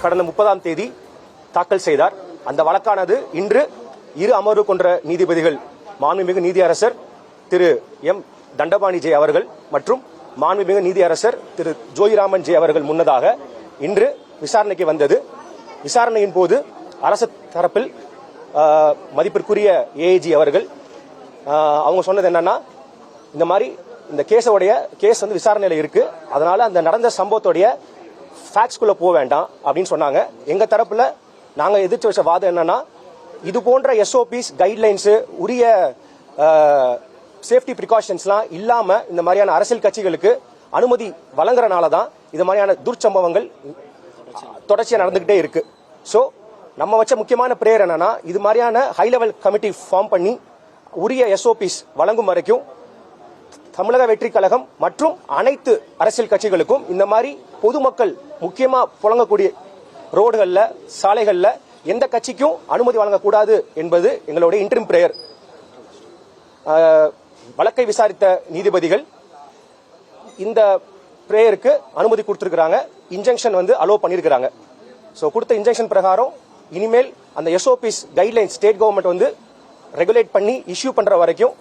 கடந்த 30ஆம் தேதி தாக்கல் செய்தார். அந்த வழக்கானது இன்று இரு அமர்வு கொண்ட நீதிபதிகள் மாண்புமிகு நீதியரசர் திரு எம் தண்டபாணி ஜே அவர்கள் மற்றும் மாண்புமிகு நீதியரசர் திரு ஜோதிராமன் ஜே அவர்கள் முன்னதாக இன்று விசாரணைக்கு வந்தது. விசாரணையின் போது அரசு தரப்பில் மதிப்பிற்குரிய ஏஐஜி அவர்கள் அவங்க சொன்னது என்னன்னா, இந்த மாதிரி இந்த கேஸ் வந்து விசாரணையில இருக்கு, அதனால அந்த நடந்த சம்பவத்துடைய ஃபேக்ட்ஸ்குள்ள போக வேண்டாம் அப்படின்னு சொன்னாங்க. எங்க தரப்புல நாங்க எதிர்த்து வச்ச வாதம் என்னன்னா, இது போன்ற எஸ்ஓபிஸ் கைட்லைன்ஸ் உரிய சேஃப்டி பிரிகாஷன்ஸ்லாம் இல்லாம இந்த மாதிரியான அரசியல் கட்சிகளுக்கு அனுமதி வழங்குறனால தான் இது மாதிரியான துர்ச்சம்பவங்கள் தொடர்ச்சியா நடந்துகிட்டே இருக்கு. சோ நம்ம வச்ச முக்கியமான பிரேயர் என்னன்னா, இது மாதிரியான ஹை லெவல் கமிட்டி ஃபார்ம் பண்ணி உரிய எஸ்ஓபிஸ் வழங்கும் வரைக்கும் தமிழக வெற்றி கழகம் மற்றும் அனைத்து அரசியல் கட்சிகளுக்கும் இந்த மாதிரி பொதுமக்கள் முக்கியமா புழங்கக்கூடிய ரோடுகள்ல சாலைகள்ல எந்த கட்சிக்கும் அனுமதி வழங்கக்கூடாது என்பது எங்களுடைய இன்டரிம் பிரேயர். வழக்கை விசாரித்த நீதிபதிகள் இந்த பிரேயருக்கு அனுமதி கொடுத்திருக்கிறாங்க, இன்ஜெக்ஷன் வந்து அலோவ் பண்ணிருக்கிறாங்க. சோ கொடுத்த இன்ஜெக்ஷன் பிரகாரம் இனிமேல் அந்த எஸ்ஓபிஸ் கைட்லைன் ஸ்டேட் கவர்மெண்ட் வந்து ரெகுலேட் பண்ணி இஷ்யூ பண்ற வரைக்கும்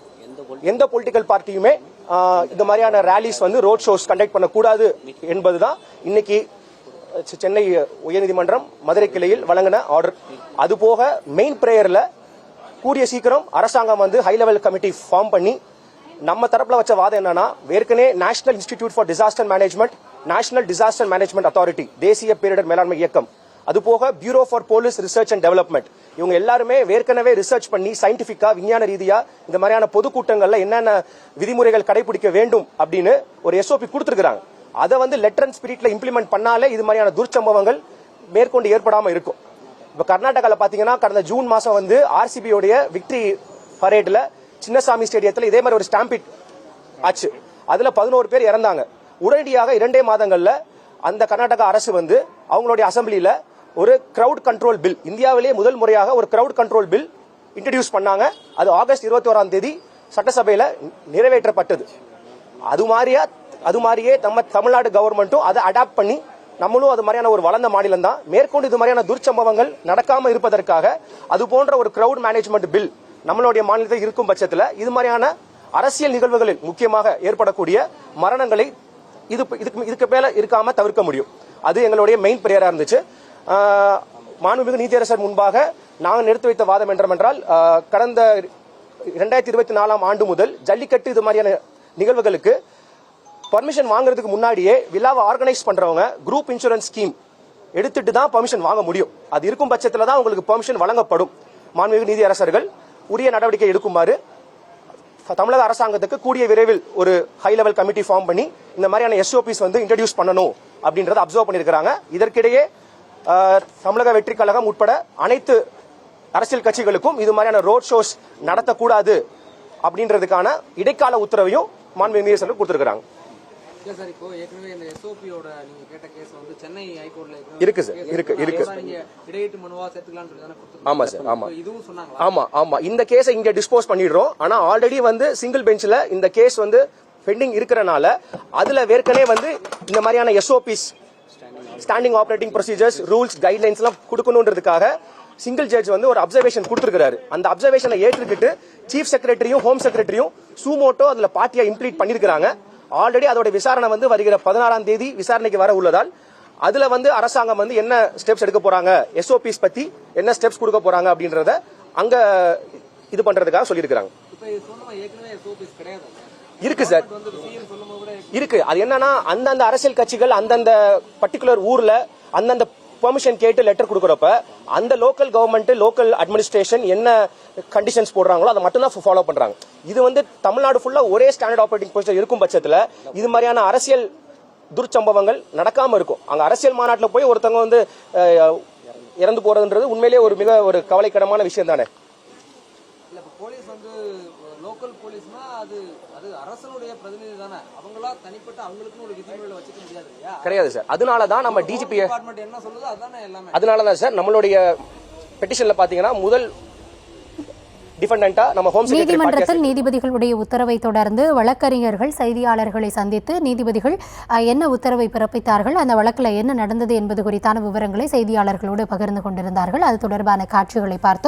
எந்த பொலிட்டிக்கல் பார்ட்டியுமே இந்த மாதிரியான ரேலிஸ் வந்து ரோட் ஷோஸ் கண்டக்ட் பண்ணக்கூடாது என்பதுதான் இன்னைக்கு சென்னை உயர்நீதிமன்றம் மதுரை கிளையில் வழங்கின ஆர்டர். அதுபோக மெயின் பிரேயர்ல கூடிய சீக்கிரம் அரசாங்கம் வந்து ஹை லெவல் கமிட்டி ஃபார்ம் பண்ணி நம்ம தரப்புல வச்ச வாதம் என்னன்னா, ஏற்கனவே national institute for disaster management, national disaster management authority, தேசிய பேரிடர் மேலாண்மை இயக்கம், அதுபோக bureau for police research and development, இவங்க எல்லாருமே ஏற்கனவே ரிசர்ச் பண்ணி சயின்டிபிக்கா விஞ்ஞான ரீதியா இந்த மாதிரியான பொதுக்கூட்டங்கள்ல என்னென்ன விதிமுறைகள் கடைபிடிக்க வேண்டும் அப்படின்னு ஒரு எஸ்ஓபி கொடுத்திருக்காங்க. அதை வந்து லெட்டர் அண்ட் ஸ்பிரிட்ல இம்ப்ளிமெண்ட் பண்ணாலே இது மாதிரியான துர்ச்சம்பவங்கள் மேற்கொண்டு ஏற்படாம இருக்கும். இப்ப கர்நாடகாவில் பாத்தீங்கன்னா கடந்த ஜூன் மாசம் வந்து ஆர்சிபி உடைய விக்டரி பரேட்ல சின்னசாமி ஸ்டேடியத்தில் இதே மாதிரி ஒரு ஸ்டாம்பிட் ஆச்சு. அதுல 11 பேர் இறந்தாங்க. உடனடியாக 2 மாதங்கள்ல அந்த கர்நாடகா அரசு வந்து அவங்களுடைய அசம்பிளியில ஒரு கிரவுட் கண்ட்ரோல் பில், இந்தியாவிலேயே முதல் முறையாக ஒரு கிரவுட் கண்ட்ரோல் பில் இன்ட்ரோடியூஸ் பண்ணாங்க. அது ஆகஸ்ட் 21ஆம் தேதி சட்டசபையில நிறைவேற்றப்பட்டது. அது மாதிரியே நம்ம தமிழ்நாடு கவர்மெண்ட்டும் அதை அடாப்ட் பண்ணி நம்மளும் அது மாதிரியான ஒரு வளர்ந்த மாநிலம் தான். மேற்கொண்டு இது மாதிரியான துர்ச்சம்பவங்கள் நடக்காம இருப்பதற்காக அது போன்ற ஒரு கிரவுட் மேனேஜ்மெண்ட் பில் நம்மளுடைய மாநிலத்தில் இருக்கும் பட்சத்தில் இது மாதிரியான அரசியல் நிகழ்வுகளில் முக்கியமாக ஏற்படக்கூடிய மரணங்களை இதுக்கு மேல இருக்காம தவிர்க்க முடியும். அது எங்களுடைய மெயின் பிரேயரா இருந்துச்சு. மாண்புமிகு நீதியரசர் முன்பாக நாங்கள் நிறுத்தி வைத்த வாதம் என்றால், கடந்த 2024ஆம் ஆண்டு முதல் ஜல்லிக்கட்டு இது மாதிரியான நிகழ்வுகளுக்கு பர்மிஷன் வாங்குறதுக்கு முன்னாடியே விழாவை ஆர்கனைஸ் பண்றவங்க குரூப் இன்சூரன்ஸ் ஸ்கீம் எடுத்துட்டு தான் பர்மிஷன் வாங்க முடியும். அது இருக்கும் பட்சத்தில் தான் உங்களுக்கு பர்மிஷன் வழங்கப்படும். மாண்புமிகு நீதியரசர்கள் உரிய நடவடிக்கை எடுக்குமாறு தமிழக அரசாங்கத்துக்கு கூடிய விரைவில் ஒரு ஹை லெவல் கமிட்டி ஃபார்ம் பண்ணி இந்த மாதிரியான எஸ்ஓபிஸ் வந்து இன்ட்ரோடியூஸ் பண்ணணும் அப்படின்றத அப்சர்வ் பண்ணிருக்காங்க. இதற்கிடையே தமிழக வெற்றி கழகம் உட்பட அனைத்து அரசியல் கட்சிகளுக்கும் இது மாதிரியான ரோட் ஷோஸ் நடத்தக்கூடாது அப்படின்றதுக்கான இடைக்கால உத்தரவையும் மாண்புமிகு நீதியரசர்கள் கொடுத்திருக்காங்க. சார், இப்போ ஏற்கனவே இந்த எஸ்ஓபியோட நீங்க கேட்ட கேஸ் வந்து சென்னை ஹைகோர்ட்ல இருக்கு சார், இருக்கு. நீங்க இடையீட்டு மனுவா சேர்த்துக்கலாம்னு சொல்லி தானே கொடுத்தீங்க? ஆமா சார், ஆமா. இதுவும் சொன்னாங்களா? ஆமா. இந்த கேஸை இங்க டிஸ்போஸ் பண்ணிடுறோம். ஆனா ஆல்ரெடி வந்து சிங்கிள் பெஞ்ச்ல இந்த கேஸ் வந்து பெண்டிங் இருக்கறனால அதுல ஏற்கனவே வந்து இந்த மாதிரியான SOPs, standing operating procedures, rules, guidelines எல்லாம் கொடுக்கணும்ன்றதுக்காக சிங்கிள் ஜட்ஜ் வந்து ஒரு அப்சர்வேஷன் கொடுத்திருக்காரு. அந்த அப்சர்வேஷனை ஏற்றுக்கிட்டு சீஃப் செக்ரட்டரியும் ஹோம் செக்ரட்டரியும் சூமோட்டோ அதுல பார்ட்டியா இம்ப்ளீட் பண்ணிருக்காங்க. ஆல்ரெடி அதோட விசாரணை வந்து வருகிற 16ஆம் தேதி விசாரணைக்கு வர உள்ளதால் அதுல வந்து அரசாங்கம் வந்து என்ன ஸ்டெப்ஸ் எடுக்க போறாங்க, எஸ்ஓபிஸ் பத்தி என்ன ஸ்டெப்ஸ் கொடுக்க போறாங்க அப்படின்றத அங்க இது பண்றதுக்காக சொல்லியிருக்காங்க. இருக்கு சார், இருக்கு. அது என்னன்னா அந்தந்த அரசியல் கட்சிகள் அந்தந்த பர்டிகுலர் ஊர்ல அந்தந்த பெர்மிஷன் கேட்டு லெட்டர் கொடுக்கறப்ப அந்த லோக்கல் கவர்மெண்ட், லோக்கல் அட்மினிஸ்ட்ரேஷன் என்ன கண்டிஷன்ஸ் போடுறாங்களோ அதை மட்டும் தான் ஃபாலோ பண்றாங்க. இது வந்து தமிழ்நாடு ஃபுல்லா ஒரே ஸ்டாண்டர்ட் ஆபரேட்டிங் ப்ரொசீஜர் இருக்கும் பட்சத்துல இது மாதிரியான அரசியல் துர்ச்சம்பவங்கள் நடக்காம இருக்கும். அங்க அரசியல் மாநாட்டில் போய் ஒருத்தவங்க வந்து இறந்து போறதுன்றது உண்மையிலேயே ஒரு மிக ஒரு கவலைக்கிடமான விஷயம் தானே. போலீஸ் வந்து லோக்கல் போலீஸ்னா அது அரசனுடைய பிரதிநிதி தானே, அவங்களா தனிப்பட்ட அவங்களுக்கு ஒரு விதிமுறைகளை வச்சுக்க முடியாது இல்லையா? கிடையாது சார். அதனாலதான் நம்ம டிஜிபி என்ன சொல்லுதோ அதானே எல்லாமே. அதனாலதான் சார் நம்மளுடைய பெட்டிஷன்ல பாத்தீங்கன்னா முதல் டிஃபெண்டண்டா நம்ம ஹோம் நீதிமன்றத்தில் நீதிபதிகளுடைய உத்தரவை தொடர்ந்து வழக்கறிஞர்கள் செய்தியாளர்களை சந்தித்து நீதிபதிகள் என்ன உத்தரவை பிறப்பித்தார்கள், அந்த வழக்கில் என்ன நடந்தது என்பது குறித்தான விவரங்களை செய்தியாளர்களோடு பகிர்ந்து கொண்டிருந்தார்கள். அது தொடர்பான காட்சிகளை பார்த்தோம்.